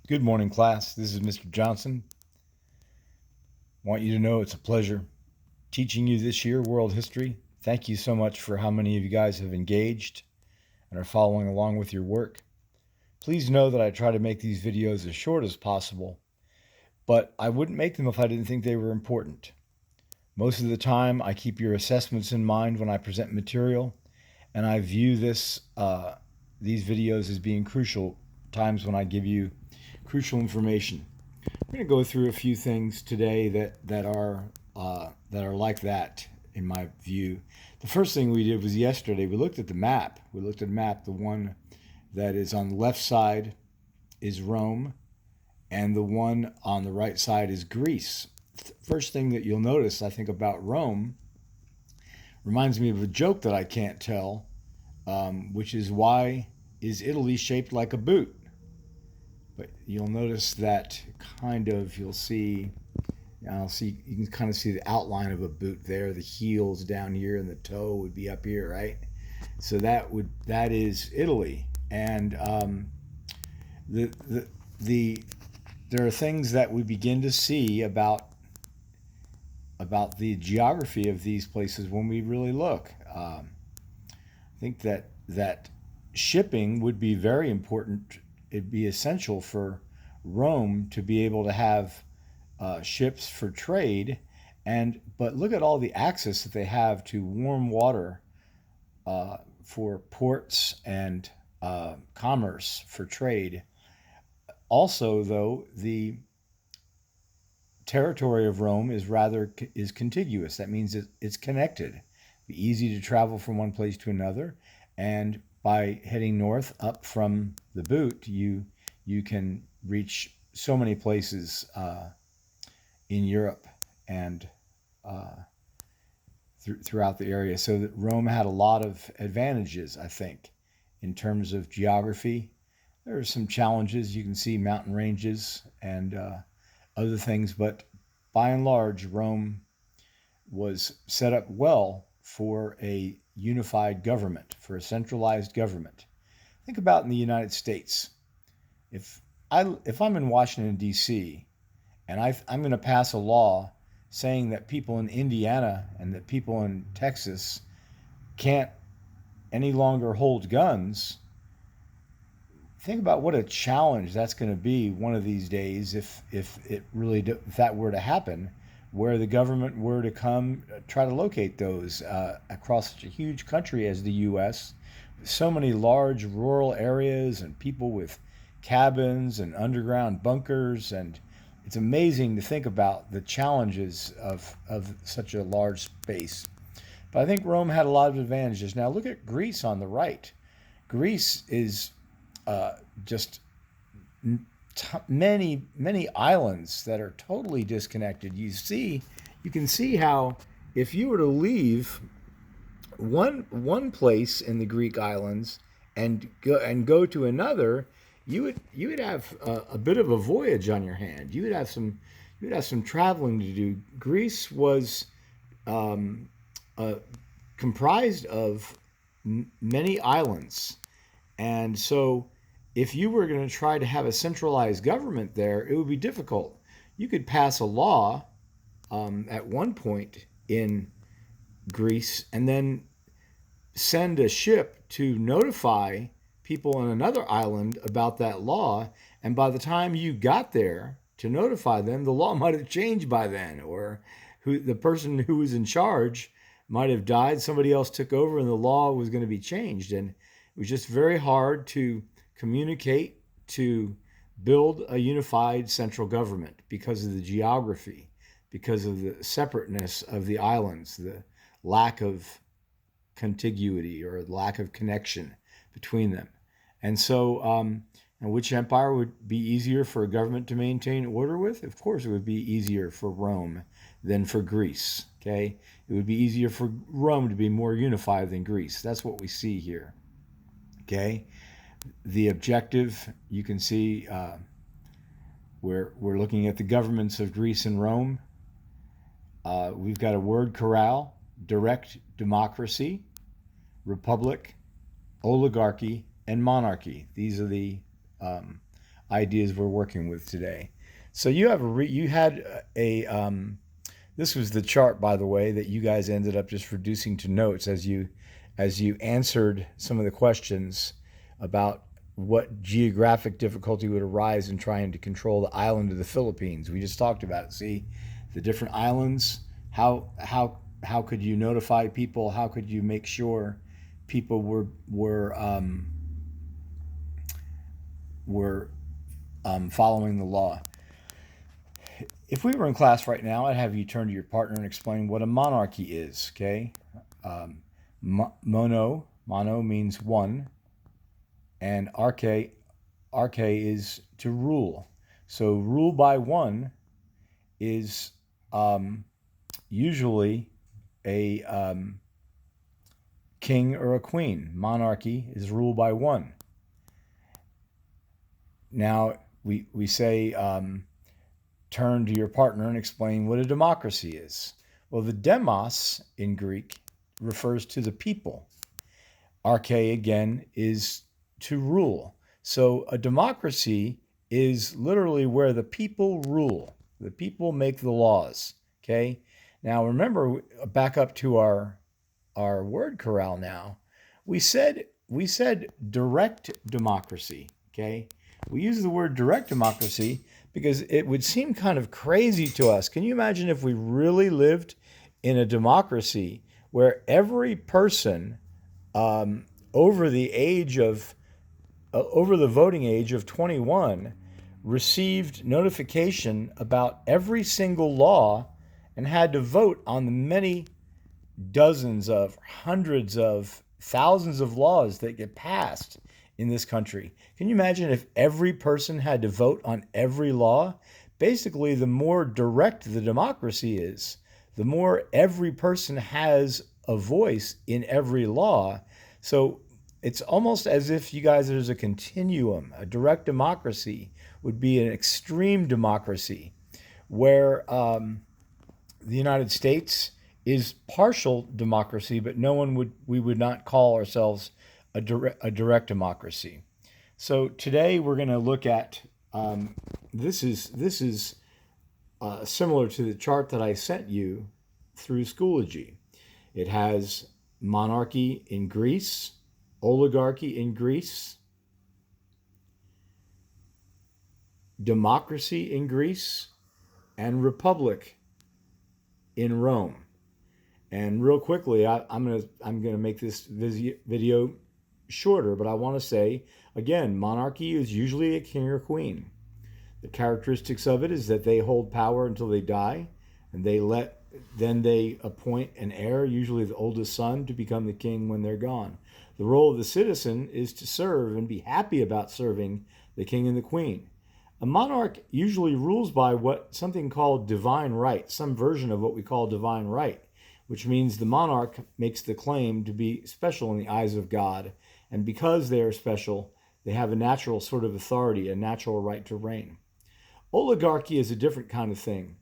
Good morning, class. This is Mr. Johnson. Want you to know it's a pleasure teaching you this year world history. Thank you so much for how many of you guys have engaged and are following along with your work. Please know that I try to make these videos as short as possible, but I wouldn't make them if I didn't think they were important. Most of the time, I keep your assessments in mind when I present material, and I view these videos as being crucial times when I give you crucial information. We're going to go through a few things today that are like that in my view. The first thing we did was yesterday. We looked at the map. We looked at the map. The one that is on the left side is Rome, and the one on the right side is Greece. First thing that you'll notice, I think, about Rome reminds me of a joke that I can't tell, which is why is Italy shaped like a boot? But you'll notice that you'll see, you can kind of see the outline of a boot there. The heel's down here and the toe would be up here, right? So that is Italy. And the, the, the, there are things that we begin to see about the geography of these places when we really look. I think that shipping would be very important. It'd be essential for Rome to be able to have ships for trade, but look at all the access that they have to warm water for ports and commerce for trade. Also, though, the territory of Rome is contiguous. That means it's connected. It'd be easy to travel from one place to another, and by heading north up from the boot, you can reach so many places in Europe and throughout the area. So that Rome had a lot of advantages, I think, in terms of geography. There are some challenges. You can see mountain ranges and other things, but by and large, Rome was set up well for a unified government, for a centralized government. Think about in the United States. If if I'm in Washington D.C. and I'm going to pass a law saying that people in Indiana and that people in Texas can't any longer hold guns, think about what a challenge that's going to be one of these days if that were to happen, where the government were to come try to locate those across such a huge country as the U.S. So many large rural areas and people with cabins and underground bunkers, and it's amazing to think about the challenges of such a large space. But I think Rome had a lot of advantages. Now look at Greece on the right. Greece is just many islands that are totally disconnected. You can see how if you were to leave one place in the Greek islands and go to another, you would have a bit of a voyage on your hand. You would have some traveling to do. Greece was um, uh, comprised of many islands, and so if you were going to try to have a centralized government there, it would be difficult. You could pass a law at one point in Greece and then send a ship to notify people on another island about that law. And by the time you got there to notify them, the law might have changed by then, or the person who was in charge might have died, somebody else took over, and the law was going to be changed. And it was just very hard to communicate, to build a unified central government because of the geography, because of the separateness of the islands, the lack of contiguity or lack of connection between them. And so, and which empire would be easier for a government to maintain order with? Of course, it would be easier for Rome than for Greece. Okay, it would be easier for Rome to be more unified than Greece. That's what we see here. Okay, the objective you can see we're looking at the governments of Greece and Rome. We've got a word corral: direct democracy, republic, oligarchy, and monarchy. These are the ideas we're working with today. So you have you had a this was the chart, by the way, that you guys ended up just reducing to notes as you answered some of the questions about what geographic difficulty would arise in trying to control the island of the Philippines. We just talked about it. See, the different islands. How could you notify people? How could you make sure people were following the law? If we were in class right now, I'd have you turn to your partner and explain what a monarchy is. Okay, mono means one, and arche is to rule. So rule by one is usually a king or a queen. Monarchy is ruled by one. Now we say turn to your partner and explain what a democracy is. Well, the demos in Greek refers to the people. Arche, again, is to rule. So a democracy is literally where the people rule. The people make the laws. Okay? Now remember, back up to our word corral now. We said direct democracy. Okay? We use the word direct democracy because it would seem kind of crazy to us. Can you imagine if we really lived in a democracy where every person over the voting age of 21 received notification about every single law and had to vote on the many dozens of hundreds of thousands of laws that get passed in this country? Can you imagine if every person had to vote on every law? Basically, the more direct the democracy is, the more every person has a voice in every law. So it's almost as if, you guys, there's a continuum. A direct democracy would be an extreme democracy where the United States is partial democracy, but we would not call ourselves a direct democracy. So today we're going to look at this is similar to the chart that I sent you through Schoology. It has monarchy in Greece, oligarchy in Greece, democracy in Greece, and republic in Rome. And real quickly, I'm gonna make this video shorter, but I want to say again, monarchy is usually a king or queen. The characteristics of it is that they hold power until they die, and then they appoint an heir, usually the oldest son, to become the king when they're gone. The role of the citizen is to serve and be happy about serving the king and the queen. A monarch usually rules by something called divine right, some version of what we call divine right, which means the monarch makes the claim to be special in the eyes of God, and because they are special, they have a natural sort of authority, a natural right to reign. Oligarchy is a different kind of thing.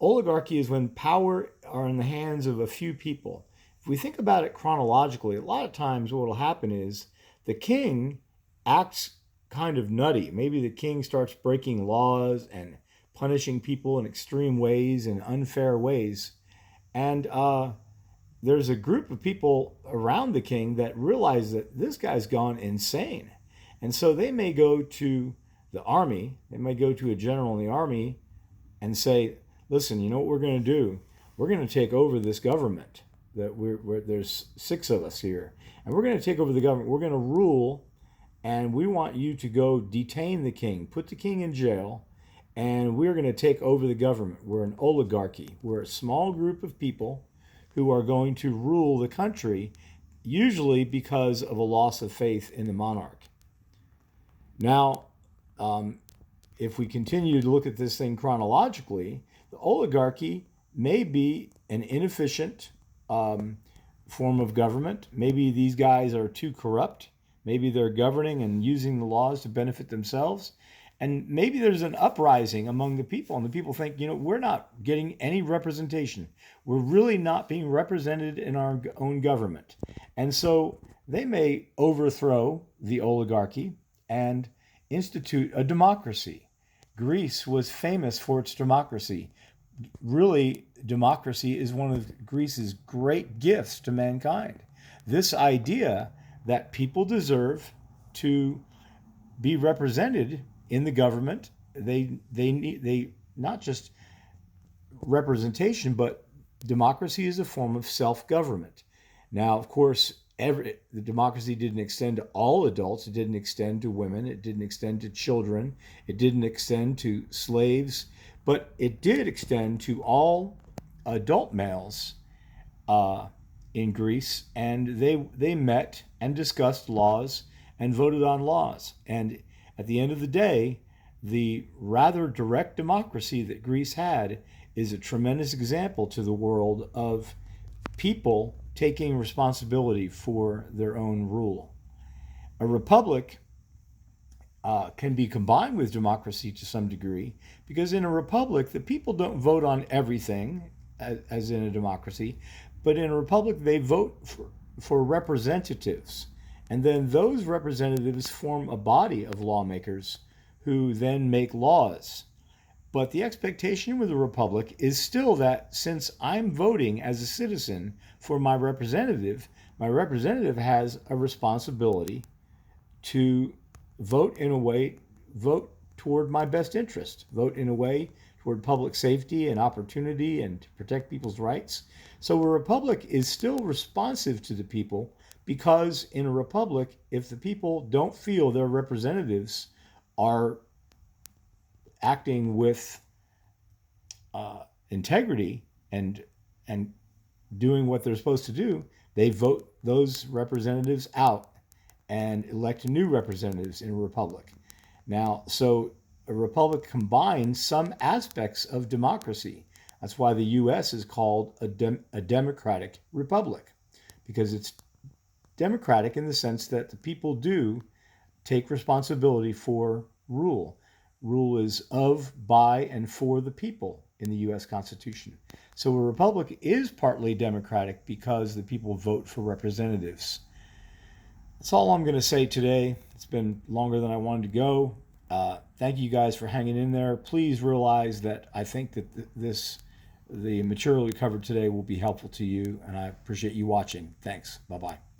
Oligarchy is when power are in the hands of a few people. If we think about it chronologically, a lot of times what will happen is the king acts kind of nutty. Maybe the king starts breaking laws and punishing people in extreme ways and unfair ways. And there's a group of people around the king that realize that this guy's gone insane. And so they may go to the army, they may go to a general in the army and say, listen, you know what we're going to do? We're going to take over this government. There's 6 of us here. And we're going to take over the government. We're going to rule, and we want you to go detain the king, put the king in jail, and we're going to take over the government. We're an oligarchy. We're a small group of people who are going to rule the country, usually because of a loss of faith in the monarch. Now, if we continue to look at this thing chronologically, the oligarchy may be an inefficient form of government. Maybe these guys are too corrupt. Maybe they're governing and using the laws to benefit themselves. And maybe there's an uprising among the people, and the people think, we're not getting any representation. We're really not being represented in our own government. And so they may overthrow the oligarchy and institute a democracy. Greece was famous for its democracy. Really, democracy is one of Greece's great gifts to mankind. This idea that people deserve to be represented in the government, they not just representation, but democracy is a form of self-government. Now, of course, the democracy didn't extend to all adults. It didn't extend to women. It didn't extend to children. It didn't extend to slaves. But it did extend to all adult males in Greece, and they met and discussed laws and voted on laws. And at the end of the day, the rather direct democracy that Greece had is a tremendous example to the world of people taking responsibility for their own rule. A republic can be combined with democracy to some degree, because in a republic, the people don't vote on everything as in a democracy, but in a republic, they vote for representatives. And then those representatives form a body of lawmakers who then make laws. But the expectation with a republic is still that since I'm voting as a citizen for my representative has a responsibility to vote toward my best interest, vote in a way toward public safety and opportunity and to protect people's rights. So a republic is still responsive to the people, because in a republic, if the people don't feel their representatives are acting with integrity and doing what they're supposed to do, they vote those representatives out and elect new representatives in a republic. Now, so a republic combines some aspects of democracy. That's why the U.S. is called a democratic republic, because it's democratic in the sense that the people do take responsibility for rule. Rule is of, by, and for the people in the U.S. Constitution. So a republic is partly democratic because the people vote for representatives. That's all I'm going to say today. It's been longer than I wanted to go. Thank you guys for hanging in there. Please realize that I think that the material we covered today will be helpful to you, and I appreciate you watching. Thanks. Bye-bye.